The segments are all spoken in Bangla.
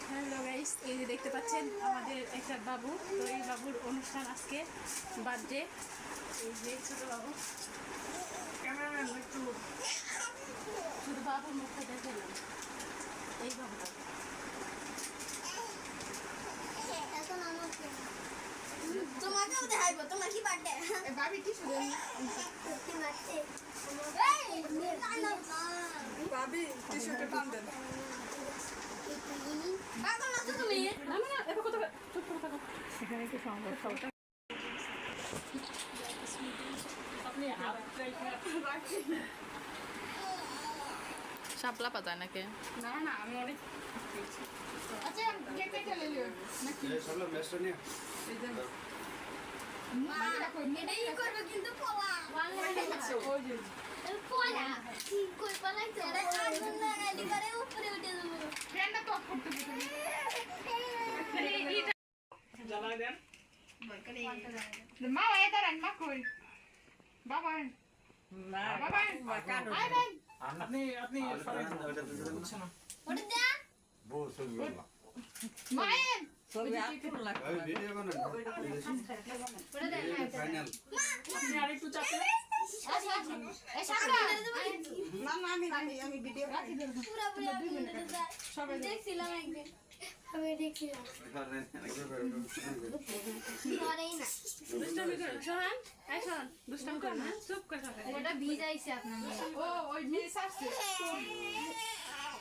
হ্যালো গাইস, এই যে দেখতে পাচ্ছেন আমাদের একটা বাবু। তো এই বাবুর অনুষ্ঠান আজকে বার্থডে। এই যে ছোট বাবু, ক্যামেরাম্যান একটু শুধু বাবুর মুখটা দেখালাম। এই বাবুটা তোমাকেও দেখাইবো। তোমার কি বার্থডে? বাবি কি শুধু ভাবি টি-শার্টে টান দেন। পাগল আছো তুমি? না না না, এবার কথা চুপ করে থাকো। এখানে একটু সমস্যা। আপনি শাপলা পাতা নাকি? না না, আমি অনেক আচ্ছা কেক কেটে নিও নাকি? এই সব মেশটা নিয়ে এই যে মা, এটাই করবে কিন্তু পোলা। ওই যে পোলা। কি কই পালাইছো? আরে আগুন লাগাইলি করে উপরে উঠে যাবো। ফ্রেন্ডটা তো করতে দিতে জ্বালা দেন। মা ওই দাঁড়ান মা কই বাবা বাবা আই ভাই আপনি সবাই বুঝছেন না। ওটা দে। মায়ের ওই ভিডিও বানান ওটা দে। ফাইনাল আপনি আরেকটু চাপেন। এই সামনে না না আমি ভিডিও রাখি দেব পুরো পুরো সবাই দেখছিলাম একদিন। আমি দেখছিলাম। করেই না। দুষ্টামি করেন, সোহান। এই সোহান, দুষ্টামি করেন না, চুপ করে থাকেন। ওটা ভিজাইছে আপনার মেয়ে। ও ওই মেয়ে সাথে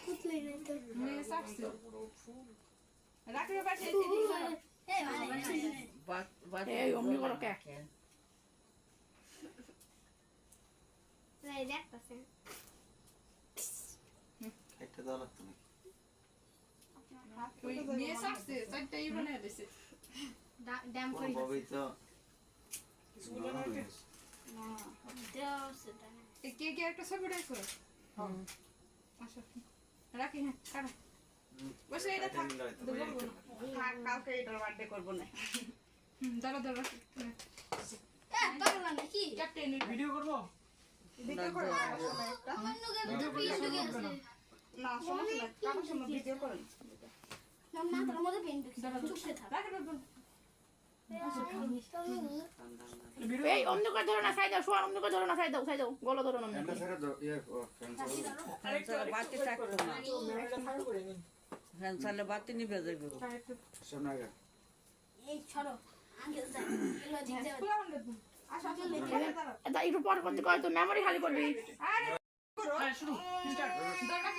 কুতলাই না তো। মেয়ে সাথে রাখি পাশে এই মানে এই অমনি করো কে? এই দেখতাছে। একটা দাও লাগতো না ওই মেয়ে সাথে চারটাই বানায় দিছে ড্যাম করি। ববি তো দাও সেটা। এই কেকে একটা ছবি রাখো আচ্ছা রাখি হ্যাঁ কাটা বসে এটা থাক কালকে এটা বার্থডে করব না দাঁড়া দাঁড়া পাগলা নাকি? ক্যাপ্টেন ভিডিও করবো? ভিডিও করে একটা আমার নুগে ভিডিও আছে। না সমস্যা নাই কাটার সময় ভিডিও করেন না তার মধ্যে পেন ঢুকছে। চুপে থাক। রাখি দেব এই অমনি করে ধরো না, সাই দাও। সোহান অমনি করে ধরো না, সাই দাও, গলা ধরো না। এন্ড ছেড়ে দাও ও ক্যান্সেল বাতি থাকতো না ফ্যানসালে বাতি নিবে যাইব সামনে আগে এই ছড়ো। আগে যা। এলো দিতে। খোলা বন্ধ আচ্ছা চল এটা একটু পর করতে কয় তো মেমোরি খালি করবি। আরে হ্যাঁ শুরু স্টার্ট। দাঁড়া